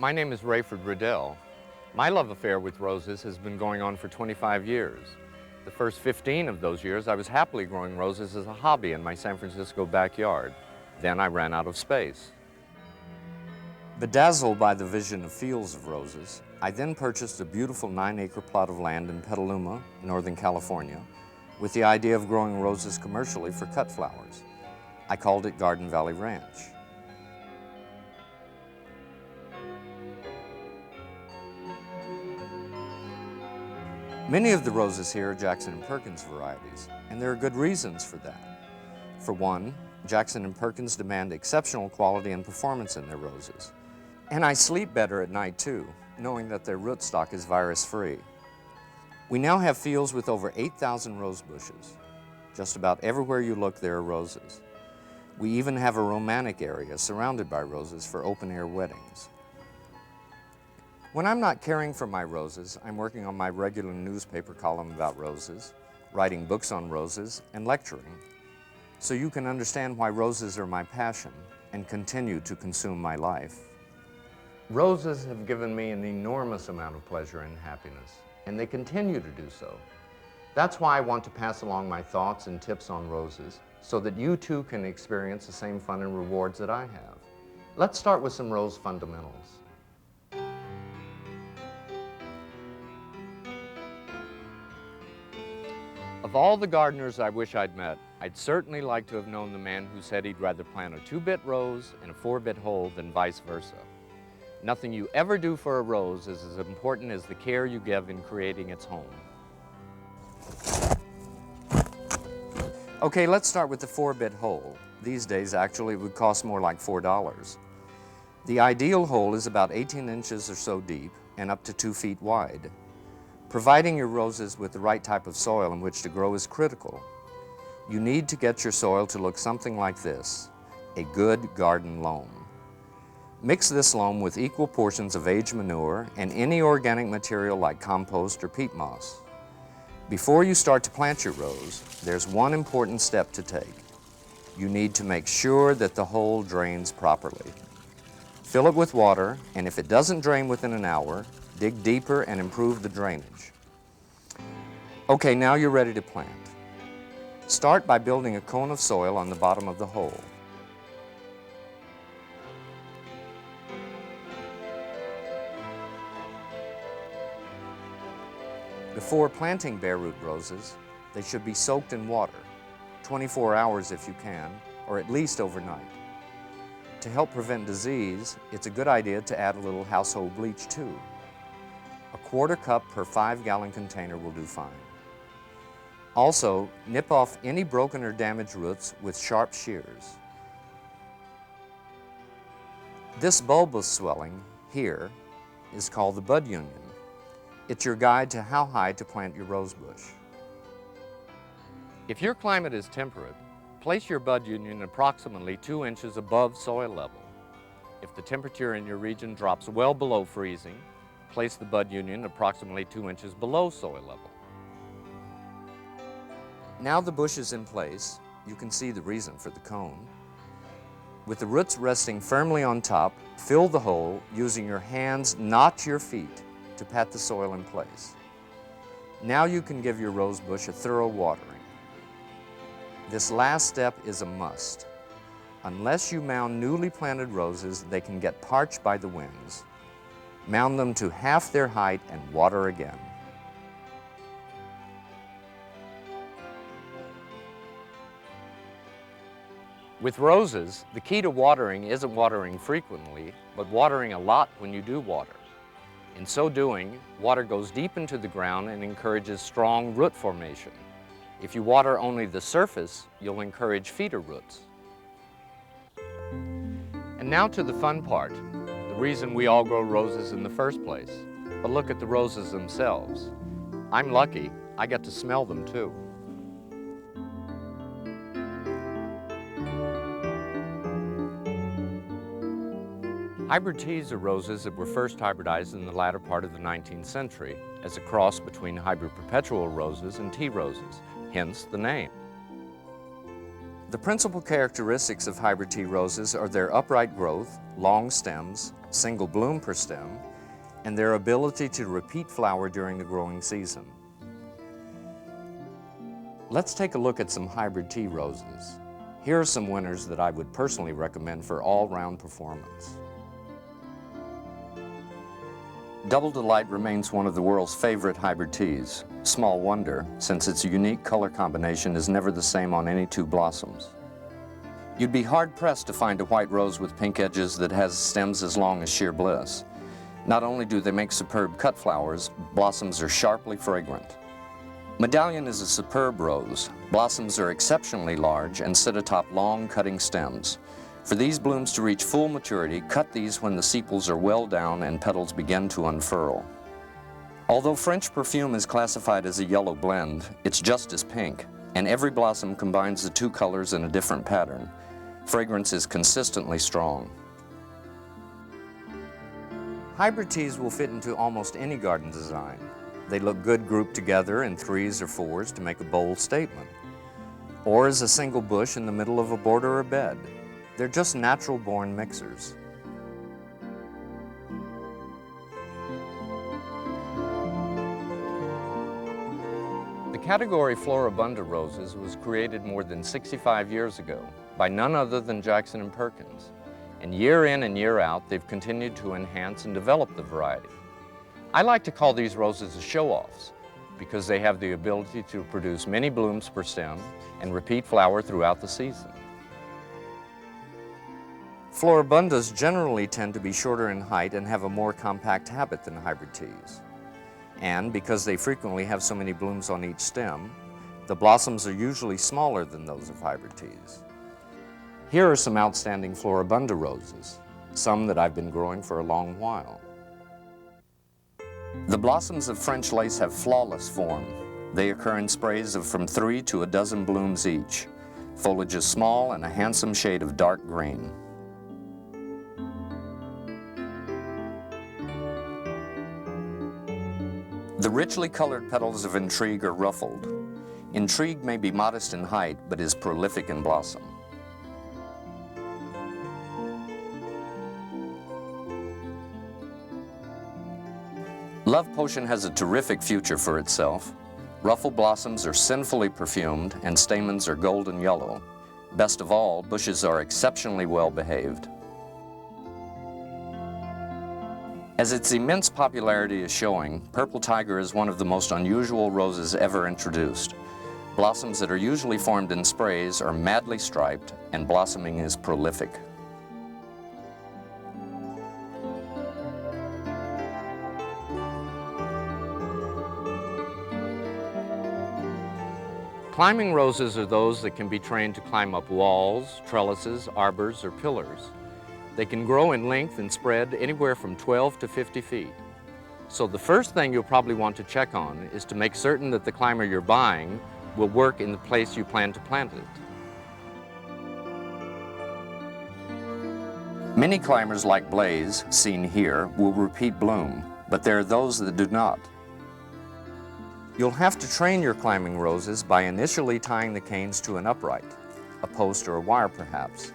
My name is Rayford Reddell. My love affair with roses has been going on for 25 years. The first 15 of those years, I was happily growing roses as a hobby in my San Francisco backyard. Then I ran out of space. Bedazzled by the vision of fields of roses, I then purchased a beautiful 9-acre plot of land in Petaluma, Northern California, with the idea of growing roses commercially for cut flowers. I called it Garden Valley Ranch. Many of the roses here are Jackson and Perkins varieties, and there are good reasons for that. For one, Jackson and Perkins demand exceptional quality and performance in their roses. And I sleep better at night too, knowing that their rootstock is virus-free. We now have fields with over 8,000 rose bushes. Just about everywhere you look, there are roses. We even have a romantic area surrounded by roses for open-air weddings. When I'm not caring for my roses, I'm working on my regular newspaper column about roses, writing books on roses, and lecturing, so you can understand why roses are my passion and continue to consume my life. Roses have given me an enormous amount of pleasure and happiness, and they continue to do so. That's why I want to pass along my thoughts and tips on roses, so that you too can experience the same fun and rewards that I have. Let's start with some rose fundamentals. Of all the gardeners I wish I'd met, I'd certainly like to have known the man who said he'd rather plant a 2-bit rose in a 4-bit hole than vice versa. Nothing you ever do for a rose is as important as the care you give in creating its home. Okay, let's start with the 4-bit hole. These days, actually, it would cost more like $4. The ideal hole is about 18 inches or so deep and up to 2 feet wide. Providing your roses with the right type of soil in which to grow is critical. You need to get your soil to look something like this, a good garden loam. Mix this loam with equal portions of aged manure and any organic material like compost or peat moss. Before you start to plant your rose, there's one important step to take. You need to make sure that the hole drains properly. Fill it with water, and if it doesn't drain within an hour, dig deeper and improve the drainage. Okay, now you're ready to plant. Start by building a cone of soil on the bottom of the hole. Before planting bare root roses, they should be soaked in water, 24 hours if you can, or at least overnight. To help prevent disease, it's a good idea to add a little household bleach too. A 1/4 cup per 5-gallon container will do fine. Also, nip off any broken or damaged roots with sharp shears. This bulbous swelling here is called the bud union. It's your guide to how high to plant your rose bush. If your climate is temperate, place your bud union approximately 2 inches above soil level. If the temperature in your region drops well below freezing, place the bud union approximately 2 inches below soil level. Now the bush is in place, you can see the reason for the cone. With the roots resting firmly on top, fill the hole using your hands, not your feet, to pat the soil in place. Now you can give your rose bush a thorough watering. This last step is a must. Unless you mound newly planted roses, they can get parched by the winds. Mound them to half their height and water again. With roses, the key to watering isn't watering frequently, but watering a lot when you do water. In so doing, water goes deep into the ground and encourages strong root formation. If you water only the surface, you'll encourage feeder roots. And now to the fun part, the reason we all grow roses in the first place. But look at the roses themselves. I'm lucky, I get to smell them too. Hybrid teas are roses that were first hybridized in the latter part of the 19th century as a cross between hybrid perpetual roses and tea roses, hence the name. The principal characteristics of hybrid tea roses are their upright growth, long stems, single bloom per stem, and their ability to repeat flower during the growing season. Let's take a look at some hybrid tea roses. Here are some winners that I would personally recommend for all-round performance. Double Delight remains one of the world's favorite hybrid teas. Small wonder, since its unique color combination is never the same on any two blossoms. You'd be hard-pressed to find a white rose with pink edges that has stems as long as sheer bliss. Not only do they make superb cut flowers, blossoms are sharply fragrant. Medallion is a superb rose. Blossoms are exceptionally large and sit atop long cutting stems. For these blooms to reach full maturity, cut these when the sepals are well down and petals begin to unfurl. Although French perfume is classified as a yellow blend, it's just as pink, and every blossom combines the two colors in a different pattern. Fragrance is consistently strong. Hybrid teas will fit into almost any garden design. They look good grouped together in 3s or 4s to make a bold statement, or as a single bush in the middle of a border or bed. They're just natural-born mixers. The category Floribunda roses was created more than 65 years ago by none other than Jackson and Perkins. And year in and year out, they've continued to enhance and develop the variety. I like to call these roses the show-offs because they have the ability to produce many blooms per stem and repeat flower throughout the season. Floribundas generally tend to be shorter in height and have a more compact habit than hybrid teas. And because they frequently have so many blooms on each stem, the blossoms are usually smaller than those of hybrid teas. Here are some outstanding Floribunda roses, some that I've been growing for a long while. The blossoms of French lace have flawless form. They occur in sprays of from 3 to a dozen blooms each. Foliage is small and a handsome shade of dark green. The richly colored petals of Intrigue are ruffled. Intrigue may be modest in height, but is prolific in blossom. Love Potion has a terrific future for itself. Ruffled blossoms are sinfully perfumed and stamens are golden yellow. Best of all, bushes are exceptionally well behaved. As its immense popularity is showing, Purple Tiger is one of the most unusual roses ever introduced. Blossoms that are usually formed in sprays are madly striped, and blossoming is prolific. Climbing roses are those that can be trained to climb up walls, trellises, arbors, or pillars. They can grow in length and spread anywhere from 12 to 50 feet. So the first thing you'll probably want to check on is to make certain that the climber you're buying will work in the place you plan to plant it. Many climbers like Blaze, seen here, will repeat bloom, but there are those that do not. You'll have to train your climbing roses by initially tying the canes to an upright, a post or a wire perhaps,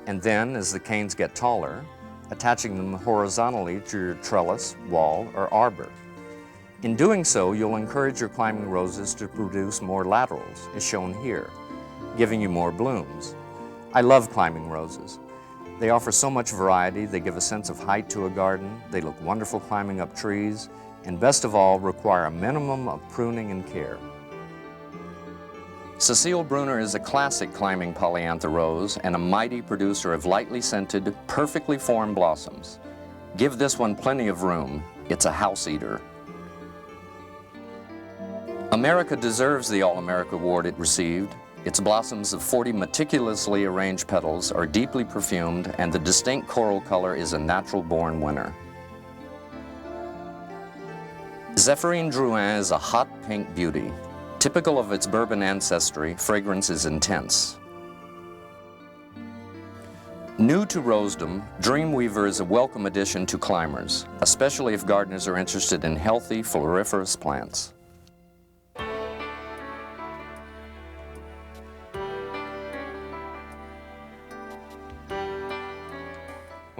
and then, as the canes get taller, attaching them horizontally to your trellis, wall, or arbor. In doing so, you'll encourage your climbing roses to produce more laterals, as shown here, giving you more blooms. I love climbing roses. They offer so much variety, they give a sense of height to a garden, they look wonderful climbing up trees, and best of all, require a minimum of pruning and care. Cecile Brunner is a classic climbing polyantha rose and a mighty producer of lightly scented, perfectly formed blossoms. Give this one plenty of room. It's a house eater. America deserves the All-America Award it received. Its blossoms of 40 meticulously arranged petals are deeply perfumed, and the distinct coral color is a natural-born winner. Zephyrine Drouin is a hot pink beauty. Typical of its bourbon ancestry, fragrance is intense. New to rosedom, Dreamweaver is a welcome addition to climbers, especially if gardeners are interested in healthy, floriferous plants.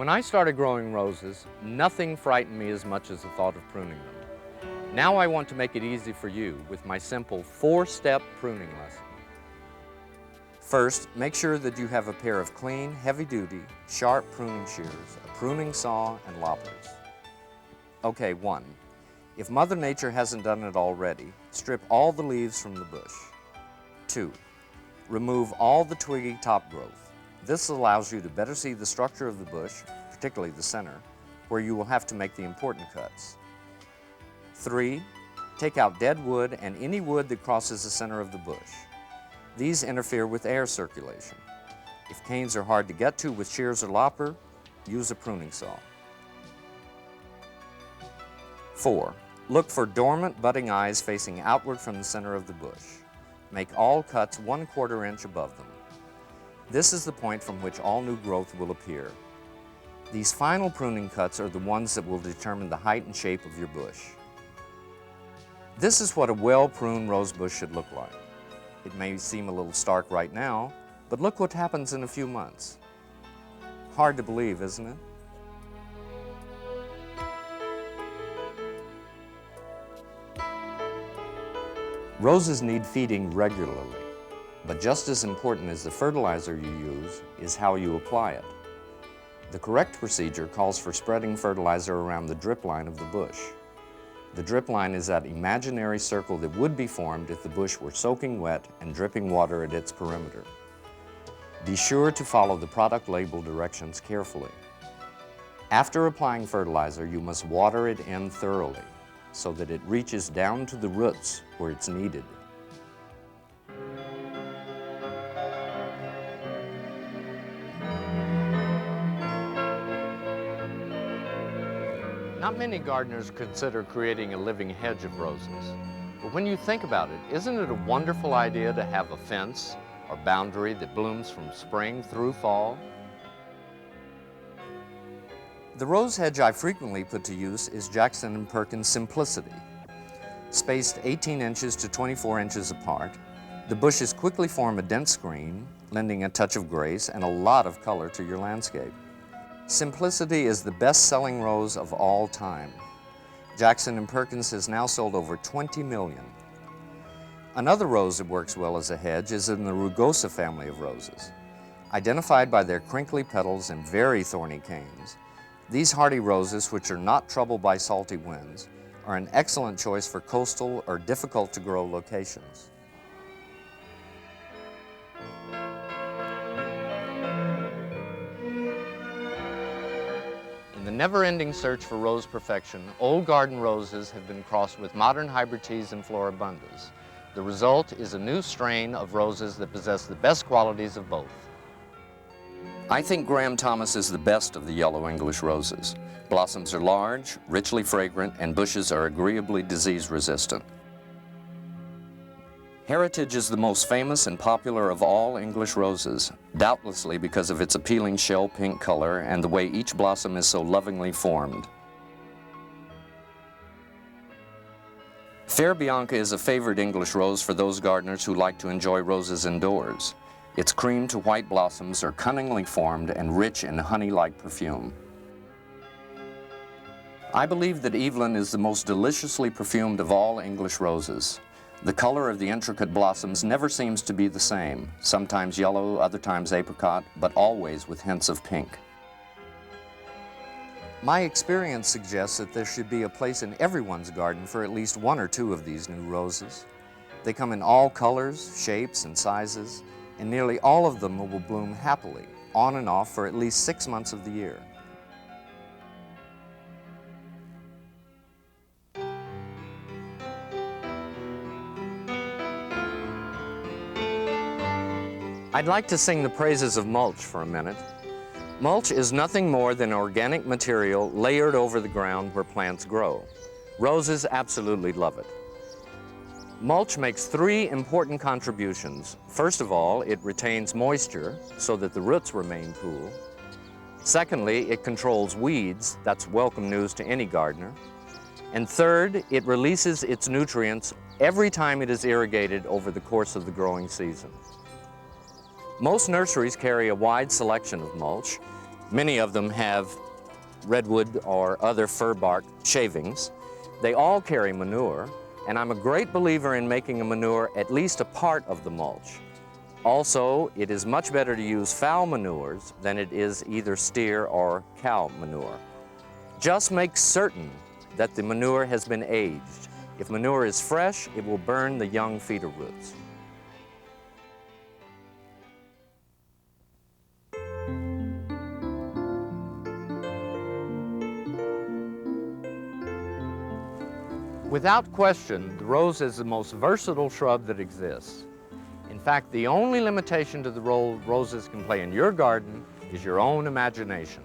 When I started growing roses, nothing frightened me as much as the thought of pruning them. Now I want to make it easy for you with my simple 4-step pruning lesson. First, make sure that you have a pair of clean, heavy-duty, sharp pruning shears, a pruning saw, and loppers. Okay, 1. If Mother Nature hasn't done it already, strip all the leaves from the bush. 2. Remove all the twiggy top growth. This allows you to better see the structure of the bush, particularly the center, where you will have to make the important cuts. 3. Take out dead wood and any wood that crosses the center of the bush. These interfere with air circulation. If canes are hard to get to with shears or lopper, use a pruning saw. 4. Look for dormant budding eyes facing outward from the center of the bush. Make all cuts 1/4 inch above them. This is the point from which all new growth will appear. These final pruning cuts are the ones that will determine the height and shape of your bush. This is what a well-pruned rose bush should look like. It may seem a little stark right now, but look what happens in a few months. Hard to believe, isn't it? Roses need feeding regularly, but just as important as the fertilizer you use is how you apply it. The correct procedure calls for spreading fertilizer around the drip line of the bush. The drip line is that imaginary circle that would be formed if the bush were soaking wet and dripping water at its perimeter. Be sure to follow the product label directions carefully. After applying fertilizer, you must water it in thoroughly so that it reaches down to the roots where it's needed. Not many gardeners consider creating a living hedge of roses. But when you think about it, isn't it a wonderful idea to have a fence or boundary that blooms from spring through fall? The rose hedge I frequently put to use is Jackson & Perkins Simplicity. Spaced 18 inches to 24 inches apart, the bushes quickly form a dense screen, lending a touch of grace and a lot of color to your landscape. Simplicity is the best-selling rose of all time. Jackson & Perkins has now sold over 20 million. Another rose that works well as a hedge is in the rugosa family of roses. Identified by their crinkly petals and very thorny canes, these hardy roses, which are not troubled by salty winds, are an excellent choice for coastal or difficult-to-grow locations. In the never-ending search for rose perfection, old garden roses have been crossed with modern hybrids and floribundas. The result is a new strain of roses that possess the best qualities of both. I think Graham Thomas is the best of the yellow English roses. Blossoms are large, richly fragrant, and bushes are agreeably disease-resistant. Heritage is the most famous and popular of all English roses, doubtlessly because of its appealing shell pink color and the way each blossom is so lovingly formed. Fair Bianca is a favored English rose for those gardeners who like to enjoy roses indoors. Its cream to white blossoms are cunningly formed and rich in honey-like perfume. I believe that Evelyn is the most deliciously perfumed of all English roses. The color of the intricate blossoms never seems to be the same, sometimes yellow, other times apricot, but always with hints of pink. My experience suggests that there should be a place in everyone's garden for at least 1 or 2 of these new roses. They come in all colors, shapes, and sizes, and nearly all of them will bloom happily, on and off for at least 6 months of the year. I'd like to sing the praises of mulch for a minute. Mulch is nothing more than organic material layered over the ground where plants grow. Roses absolutely love it. Mulch makes 3 important contributions. First of all, it retains moisture so that the roots remain cool. Secondly, it controls weeds. That's welcome news to any gardener. And third, it releases its nutrients every time it is irrigated over the course of the growing season. Most nurseries carry a wide selection of mulch. Many of them have redwood or other fir bark shavings. They all carry manure, and I'm a great believer in making a manure at least a part of the mulch. Also, it is much better to use fowl manures than it is either steer or cow manure. Just make certain that the manure has been aged. If manure is fresh, it will burn the young feeder roots. Without question, the rose is the most versatile shrub that exists. In fact, the only limitation to the role roses can play in your garden is your own imagination.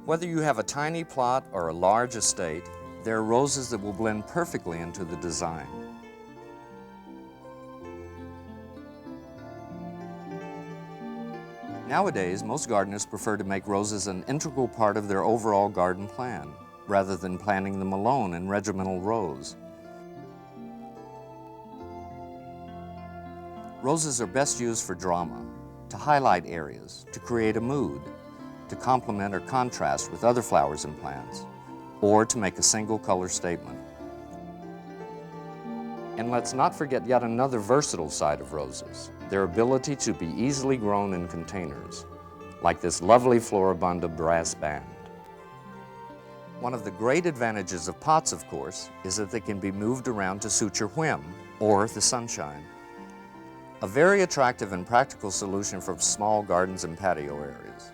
Whether you have a tiny plot or a large estate, there are roses that will blend perfectly into the design. Nowadays, most gardeners prefer to make roses an integral part of their overall garden plan, rather than planting them alone in regimental rows. Roses are best used for drama, to highlight areas, to create a mood, to complement or contrast with other flowers and plants, or to make a single color statement. And let's not forget yet another versatile side of roses, their ability to be easily grown in containers, like this lovely Floribunda brass band. One of the great advantages of pots, of course, is that they can be moved around to suit your whim, or the sunshine. A very attractive and practical solution for small gardens and patio areas.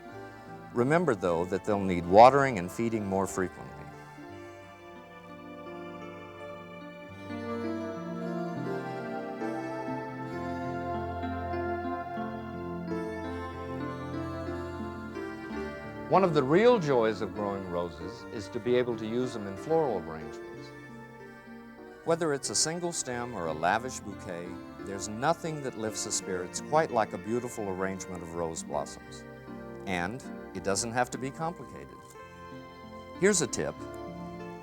Remember, though, that they'll need watering and feeding more frequently. One of the real joys of growing roses is to be able to use them in floral arrangements. Whether it's a single stem or a lavish bouquet, there's nothing that lifts the spirits quite like a beautiful arrangement of rose blossoms. And it doesn't have to be complicated. Here's a tip.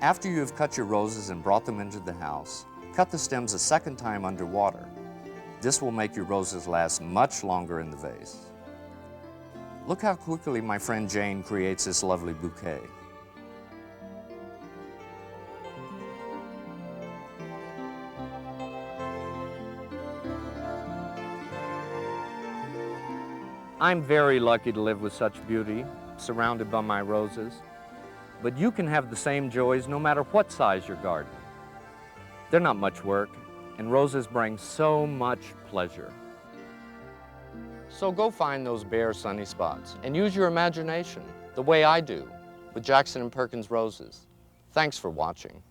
After you have cut your roses and brought them into the house, cut the stems a second time under water. This will make your roses last much longer in the vase. Look how quickly my friend Jane creates this lovely bouquet. I'm very lucky to live with such beauty, surrounded by my roses. But you can have the same joys no matter what size your garden. They're not much work, and roses bring so much pleasure. So go find those bare sunny spots and use your imagination, the way I do, with Jackson and Perkins roses. Thanks for watching.